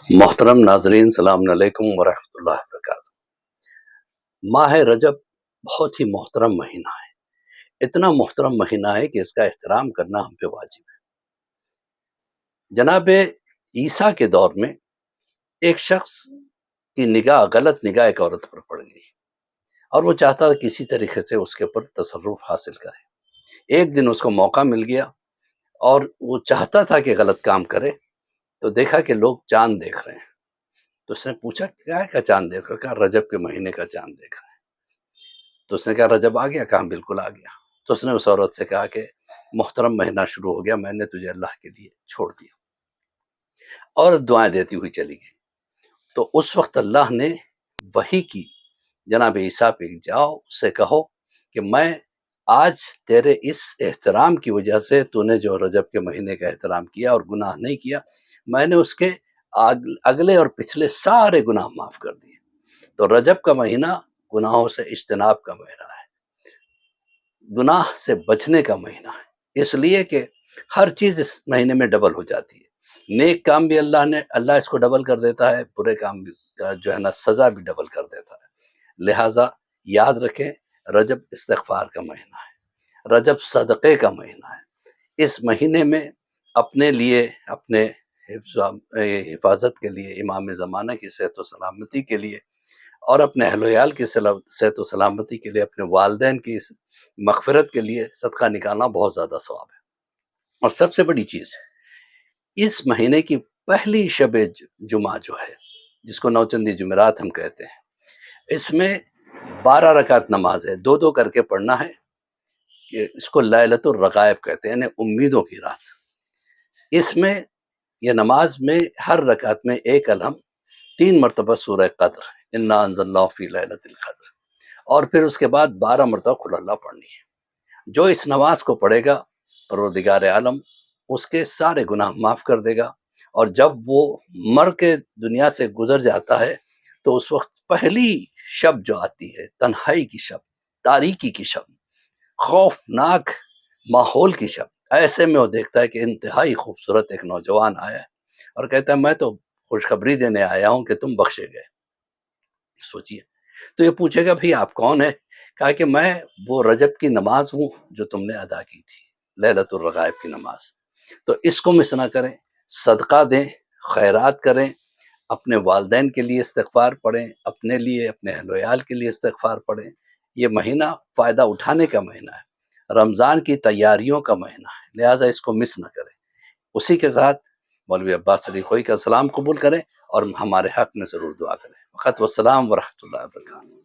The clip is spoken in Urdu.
محترم ناظرین، السلام علیکم ورحمۃ اللہ وبرکاتہ۔ ماہ رجب بہت ہی محترم مہینہ ہے، اتنا محترم مہینہ ہے کہ اس کا احترام کرنا ہم پہ واجب ہے۔ جناب عیسیٰ کے دور میں ایک شخص کی غلط نگاہ ایک عورت پر پڑ گئی اور وہ چاہتا کسی طریقے سے اس کے اوپر تصرف حاصل کرے۔ ایک دن اس کو موقع مل گیا اور وہ چاہتا تھا کہ غلط کام کرے، تو دیکھا کہ لوگ چاند دیکھ رہے ہیں، تو اس نے پوچھا کیا کا چاند دیکھ رہے ہو؟ کہا رجب کے مہینے کا چاند دیکھ رہے ہیں۔ تو اس نے کہا رجب آ گیا؟ کہا بالکل آ گیا۔ تو اس نے اس عورت سے کہا کہ محترم مہینہ شروع ہو گیا، میں نے تجھے اللہ کے لیے چھوڑ دیا، اور دعائیں دیتی ہوئی چلی گئی۔ تو اس وقت اللہ نے وحی کی جناب عیسیٰ پہ، جاؤ اس سے کہو کہ میں آج تیرے اس احترام کی وجہ سے تو نے جو رجب کے مہینے کا احترام کیا اور گناہ نہیں کیا، میں نے اس کے اگلے اور پچھلے سارے گناہ معاف کر دیے۔ تو رجب کا مہینہ گناہوں سے اجتناب کا مہینہ ہے، گناہ سے بچنے کا مہینہ ہے، اس لیے کہ ہر چیز اس مہینے میں ڈبل ہو جاتی ہے۔ نیک کام بھی اللہ اس کو ڈبل کر دیتا ہے، برے کام بھی جو ہے نا سزا بھی ڈبل کر دیتا ہے۔ لہٰذا یاد رکھیں، رجب استغفار کا مہینہ ہے، رجب صدقے کا مہینہ ہے۔ اس مہینے میں اپنے لیے، اپنے حفاظت کے لیے، امام زمانہ کی صحت و سلامتی کے لیے، اور اپنے اہل و عیال کی صحت و سلامتی کے لیے، اپنے والدین کی مغفرت کے لیے صدقہ نکالنا بہت زیادہ ثواب ہے۔ اور سب سے بڑی چیز ہے، اس مہینے کی پہلی شب جمعہ جو ہے، جس کو نوچندی جمعرات ہم کہتے ہیں، اس میں 12 رکعت نماز ہے، 2 کر کے پڑھنا ہے، کہ اس کو لیلۃ الرغائب کہتے ہیں، یعنی امیدوں کی رات۔ اس میں یہ نماز میں ہر رکعت میں ایک الحم، 3 مرتبہ سورہ قدر، انا انزلناہ فی لیلۃ القدر، اور پھر اس کے بعد 12 مرتبہ قل اللہ پڑھنی ہے۔ جو اس نماز کو پڑھے گا، پروردگار عالم اس کے سارے گناہ معاف کر دے گا، اور جب وہ مر کے دنیا سے گزر جاتا ہے تو اس وقت پہلی شب جو آتی ہے، تنہائی کی شب، تاریکی کی شب، خوفناک ماحول کی شب، ایسے میں وہ دیکھتا ہے کہ انتہائی خوبصورت ایک نوجوان آیا ہے اور کہتا ہے میں تو خوشخبری دینے آیا ہوں کہ تم بخشے گئے۔ سوچئے، تو یہ پوچھے گا بھئی آپ کون ہیں؟ کہا کہ میں وہ رجب کی نماز ہوں جو تم نے ادا کی تھی، لیلۃ الرغائب کی نماز۔ تو اس کو مس نہ کریں، صدقہ دیں، خیرات کریں، اپنے والدین کے لیے استغفار پڑھیں، اپنے لیے، اپنے اہل و عیال کے لیے استغفار پڑھیں۔ یہ مہینہ فائدہ اٹھانے کا مہینہ ہے، رمضان کی تیاریوں کا مہینہ ہے، لہٰذا اس کو مس نہ کریں۔ اسی کے ساتھ مولوی عباس علی خوئی کا سلام قبول کریں اور ہمارے حق میں ضرور دعا کریں۔ وقت والسلام ورحمۃ اللہ وبرکاتہ۔